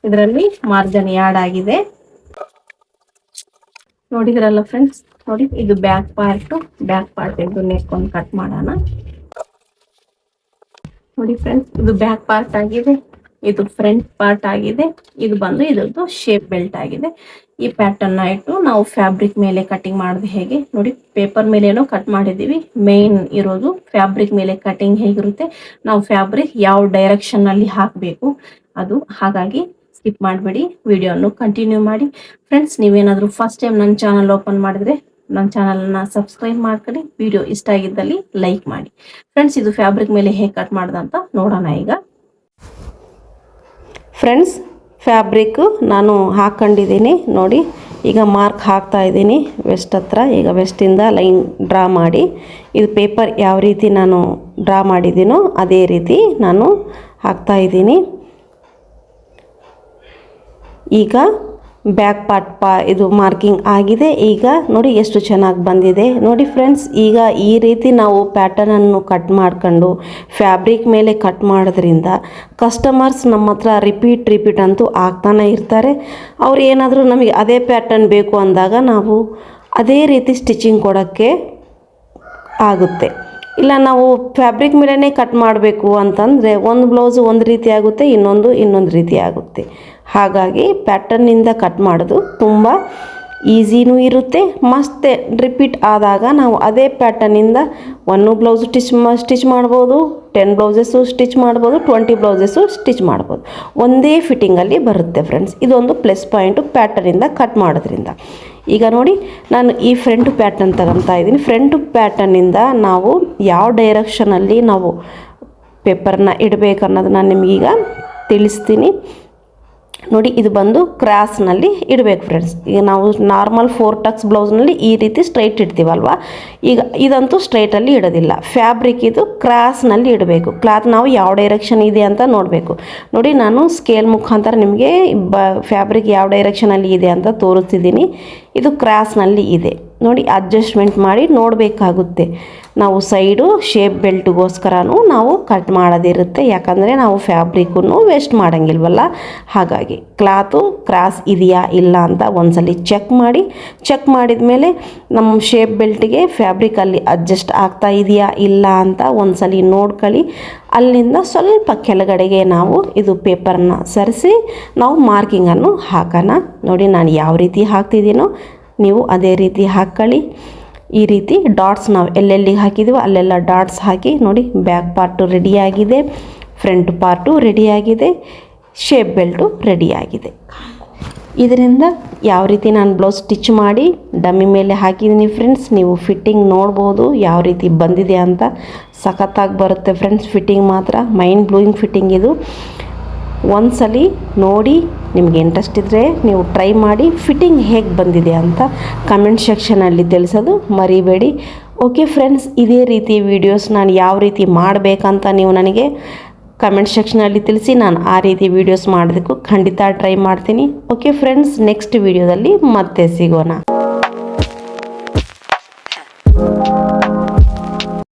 ಇದರಲ್ಲಿ ಮಾರ್ಜಿನ್ ಯಾಡ್ ಆಗಿದೆ ನೋಡಿದ್ರಲ್ಲ ಫ್ರೆಂಡ್ಸ್. ನೋಡಿ ಇದು ಬ್ಯಾಕ್ ಪಾರ್ಟ್ ಇದು ನೆಕ್ ಒಂದು ಕಟ್ ಮಾಡೋಣ. ನೋಡಿ ಫ್ರೆಂಡ್ಸ್, ಇದು ಬ್ಯಾಕ್ ಪಾರ್ಟ್ ಆಗಿದೆ, ಇದು ಫ್ರಂಟ್ ಪಾರ್ಟ್ ಆಗಿದೆ, ಇದು ಬಂದು ಇದರದ್ದು ಶೇಪ್ ಬೆಲ್ಟ್ ಆಗಿದೆ. ಈ ಪ್ಯಾಟರ್ನ್ ಇಟ್ಟು ನಾವು ಫ್ಯಾಬ್ರಿಕ್ ಮೇಲೆ ಕಟಿಂಗ್ ಮಾಡೋದು ಹೇಗೆ ನೋಡಿ. ಪೇಪರ್ ಮೇಲೇನೋ ಕಟ್ ಮಾಡಿದೀವಿ, ಮೇನ್ ಇರೋದು ಫ್ಯಾಬ್ರಿಕ್ ಮೇಲೆ ಕಟಿಂಗ್ ಹೇಗಿರುತ್ತೆ, ನಾವು ಫ್ಯಾಬ್ರಿಕ್ ಯಾವ ಡೈರೆಕ್ಷನ್ ಅಲ್ಲಿ ಹಾಕಬೇಕು ಅದು. ಹಾಗಾಗಿ ಸ್ಕಿಪ್ ಮಾಡಬೇಡಿ, ವಿಡಿಯೋನು ಕಂಟಿನ್ಯೂ ಮಾಡಿ ಫ್ರೆಂಡ್ಸ್. ನೀವೇನಾದರೂ ಫಸ್ಟ್ ಟೈಮ್ ನನ್ನ ಚಾನಲ್ ಓಪನ್ ಮಾಡಿದ್ರೆ ನನ್ನ ಚಾನಲ್ನ ಸಬ್ಸ್ಕ್ರೈಬ್ ಮಾಡ್ಕೊಳ್ಳಿ. ವಿಡಿಯೋ ಇಷ್ಟ ಆಗಿದ್ದಲ್ಲಿ ಲೈಕ್ ಮಾಡಿ ಫ್ರೆಂಡ್ಸ್. ಇದು ಫ್ಯಾಬ್ರಿಕ್ ಮೇಲೆ ಹೇಗೆ ಕಟ್ ಮಾಡ್ದಂತ ನೋಡೋಣ ಈಗ ಫ್ರೆಂಡ್ಸ್. ಫ್ಯಾಬ್ರಿಕ್ ನಾನು ಹಾಕೊಂಡಿದ್ದೀನಿ ನೋಡಿ. ಈಗ ಮಾರ್ಕ್ ಹಾಕ್ತಾ ಇದ್ದೀನಿ ವೆಸ್ಟ್ ಹತ್ರ. ಈಗ ವೆಸ್ಟಿಂದ ಲೈನ್ ಡ್ರಾ ಮಾಡಿ, ಇದು ಪೇಪರ್ ಯಾವ ರೀತಿ ನಾನು ಡ್ರಾ ಮಾಡಿದ್ದೀನೋ ಅದೇ ರೀತಿ ನಾನು ಹಾಕ್ತಾ ಇದ್ದೀನಿ. ಈಗ ಬ್ಯಾಕ್ ಪಾರ್ಟ್ ಇದು ಮಾರ್ಕಿಂಗ್ ಆಗಿದೆ. ಈಗ ನೋಡಿ ಎಷ್ಟು ಚೆನ್ನಾಗಿ ಬಂದಿದೆ ನೋಡಿ ಫ್ರೆಂಡ್ಸ್. ಈಗ ಈ ರೀತಿ ನಾವು ಪ್ಯಾಟರ್ನನ್ನು ಕಟ್ ಮಾಡ್ಕೊಂಡು ಫ್ಯಾಬ್ರಿಕ್ ಮೇಲೆ ಕಟ್ ಮಾಡೋದ್ರಿಂದ ಕಸ್ಟಮರ್ಸ್ ನಮ್ಮ ಹತ್ರ ರಿಪೀಟ್ ಅಂತೂ ಆಗ್ತಾನೆ ಇರ್ತಾರೆ. ಅವ್ರು ಏನಾದರೂ ನಮಗೆ ಅದೇ ಪ್ಯಾಟರ್ನ್ ಬೇಕು ಅಂದಾಗ ನಾವು ಅದೇ ರೀತಿ ಸ್ಟಿಚಿಂಗ್ ಕೊಡೋಕ್ಕೆ ಆಗುತ್ತೆ. ಇಲ್ಲ ನಾವು ಫ್ಯಾಬ್ರಿಕ್ ಮೇಲೇ ಕಟ್ ಮಾಡಬೇಕು ಅಂತಂದರೆ ಒಂದು ಬ್ಲೌಸು ಒಂದು ರೀತಿ ಆಗುತ್ತೆ, ಇನ್ನೊಂದು ರೀತಿ ಆಗುತ್ತೆ. ಹಾಗಾಗಿ ಪ್ಯಾಟರ್ನಿಂದ ಕಟ್ ಮಾಡೋದು ತುಂಬ ಈಸಿನೂ ಇರುತ್ತೆ. ಮತ್ತೆ ರಿಪೀಟ್ ಆದಾಗ ನಾವು ಅದೇ ಪ್ಯಾಟರ್ನಿಂದ 1 ಬ್ಲೌಸ್ ಸ್ಟಿಚ್ ಮಾಡ್ಬೋದು, 10 ಬ್ಲೌಸಸ್ಸು ಸ್ಟಿಚ್ ಮಾಡ್ಬೋದು, 20 ಬ್ಲೌಸಸ್ಸು ಸ್ಟಿಚ್ ಮಾಡ್ಬೋದು. ಒಂದೇ ಫಿಟ್ಟಿಂಗಲ್ಲಿ ಬರುತ್ತೆ ಫ್ರೆಂಡ್ಸ್. ಇದೊಂದು ಪ್ಲಸ್ ಪಾಯಿಂಟು ಪ್ಯಾಟರ್ನಿಂದ ಕಟ್ ಮಾಡೋದ್ರಿಂದ. ಈಗ ನೋಡಿ ನಾನು ಈ ಫ್ರಂಟ್ ಪ್ಯಾಟರ್ನ್ ತಗೊತಾ ಇದ್ದೀನಿ. ಫ್ರಂಟ್ ಪ್ಯಾಟರ್ನಿಂದ ನಾವು ಯಾವ ಡೈರೆಕ್ಷನಲ್ಲಿ ನಾವು ಪೇಪರ್ನ ಇಡಬೇಕು ಅನ್ನೋದನ್ನ ನಿಮಗೀಗ ತಿಳಿಸ್ತೀನಿ ನೋಡಿ. ಇದು ಬಂದು ಕ್ರಾಸ್ನಲ್ಲಿ ಇಡಬೇಕು ಫ್ರೆಂಡ್ಸ್. ಈಗ ನಾವು ನಾರ್ಮಲ್ 4 ಟಕ್ಸ್ ಬ್ಲೌಸ್ನಲ್ಲಿ ಈ ರೀತಿ ಸ್ಟ್ರೈಟ್ ಇಡ್ತೀವಲ್ವ, ಈಗ ಇದಂತೂ ಸ್ಟ್ರೈಟಲ್ಲಿ ಇಡೋದಿಲ್ಲ. ಫ್ಯಾಬ್ರಿಕ್ ಇದು ಕ್ರಾಸ್ನಲ್ಲಿ ಇಡಬೇಕು. ಕ್ಲಾತ್ ನಾವು ಯಾವ ಡೈರೆಕ್ಷನ್ ಇದೆ ಅಂತ ನೋಡಬೇಕು ನೋಡಿ. ನಾನು ಸ್ಕೇಲ್ ಮುಖಾಂತರ ನಿಮಗೆ ಫ್ಯಾಬ್ರಿಕ್ ಯಾವ ಡೈರೆಕ್ಷನಲ್ಲಿ ಇದೆ ಅಂತ ತೋರಿಸ್ತಿದ್ದೀನಿ. ಇದು ಕ್ರಾಸ್ನಲ್ಲಿ ಇದೆ ನೋಡಿ. ಅಡ್ಜಸ್ಟ್ಮೆಂಟ್ ಮಾಡಿ ನೋಡಬೇಕಾಗುತ್ತೆ. ನಾವು ಸೈಡು ಶೇಪ್ ಬೆಲ್ಟ್ಗೋಸ್ಕರನೂ ನಾವು ಕಟ್ ಮಾಡೋದಿರುತ್ತೆ, ಯಾಕಂದರೆ ನಾವು ಫ್ಯಾಬ್ರಿಕ್ಕನ್ನು ವೇಸ್ಟ್ ಮಾಡೋಂಗಿಲ್ವಲ್ಲ. ಹಾಗಾಗಿ ಕ್ಲಾತು ಕ್ರಾಸ್ ಇದೆಯಾ ಇಲ್ಲ ಅಂತ ಒಂದ್ಸಲಿ ಚೆಕ್ ಮಾಡಿದ ಮೇಲೆ ನಮ್ಮ ಶೇಪ್ ಬೆಲ್ಟಿಗೆ ಫ್ಯಾಬ್ರಿಕಲ್ಲಿ ಅಡ್ಜಸ್ಟ್ ಆಗ್ತಾ ಇದೆಯಾ ಇಲ್ಲ ಅಂತ ಒಂದ್ಸಲಿ ನೋಡ್ಕೊಳ್ಳಿ. ಅಲ್ಲಿಂದ ಸ್ವಲ್ಪ ಕೆಳಗಡೆಗೆ ನಾವು ಇದು ಪೇಪರ್ನ ಸರಿಸಿ ನಾವು ಮಾರ್ಕಿಂಗನ್ನು ಹಾಕೋಣ ನೋಡಿ. ನಾನು ಯಾವ ರೀತಿ ಹಾಕ್ತಿದ್ದೀನೋ ನೀವು ಅದೇ ರೀತಿ ಹಾಕ್ಕೊಳ್ಳಿ. ಈ ರೀತಿ ಡಾಟ್ಸ್ ನಾವು ಎಲ್ಲೆಲ್ಲಿ ಹಾಕಿದ್ದೀವೋ ಅಲ್ಲೆಲ್ಲ ಡಾಟ್ಸ್ ಹಾಕಿ ನೋಡಿ. ಬ್ಯಾಕ್ ಪಾರ್ಟು ರೆಡಿಯಾಗಿದೆ, ಫ್ರಂಟ್ ಪಾರ್ಟು ರೆಡಿಯಾಗಿದೆ, ಶೇಪ್ ಬೆಲ್ಟು ರೆಡಿಯಾಗಿದೆ. ಇದರಿಂದ ಯಾವ ರೀತಿ ನಾನು ಬ್ಲೌಸ್ ಸ್ಟಿಚ್ ಮಾಡಿ ಡಮ್ಮಿ ಮೇಲೆ ಹಾಕಿದ್ದೀನಿ ಫ್ರೆಂಡ್ಸ್. ನೀವು ಫಿಟ್ಟಿಂಗ್ ನೋಡ್ಬೋದು ಯಾವ ರೀತಿ ಬಂದಿದೆ ಅಂತ. ಸಖತ್ತಾಗಿ ಬರುತ್ತೆ ಫ್ರೆಂಡ್ಸ್. ಫಿಟ್ಟಿಂಗ್ ಮಾತ್ರ ಮೈಂಡ್ ಬ್ಲೋಯಿಂಗ್ ಫಿಟ್ಟಿಂಗ್ ಇದು. ಒಂದ್ಸಲಿ ನೋಡಿ, ನಿಮಗೆ ಇಂಟ್ರೆಸ್ಟ್ ಇದ್ದರೆ ನೀವು ಟ್ರೈ ಮಾಡಿ ಫಿಟ್ಟಿಂಗ್ ಹೇಗೆ ಬಂದಿದೆ ಅಂತ ಕಮೆಂಟ್ ಸೆಕ್ಷನಲ್ಲಿ ತಿಳಿಸೋದು ಮರಿಬೇಡಿ. ಓಕೆ ಫ್ರೆಂಡ್ಸ್, ಇದೇ ರೀತಿ ವೀಡಿಯೋಸ್ ನಾನು ಯಾವ ರೀತಿ ಮಾಡಬೇಕಂತ ನೀವು ನನಗೆ ಕಮೆಂಟ್ ಸೆಕ್ಷನಲ್ಲಿ ತಿಳಿಸಿ. ನಾನು ಆ ರೀತಿ ವೀಡಿಯೋಸ್ ಮಾಡೋದಕ್ಕೂ ಖಂಡಿತ ಟ್ರೈ ಮಾಡ್ತೀನಿ. ಓಕೆ ಫ್ರೆಂಡ್ಸ್, ನೆಕ್ಸ್ಟ್ ವೀಡಿಯೋದಲ್ಲಿ ಮತ್ತೆ ಸಿಗೋಣ.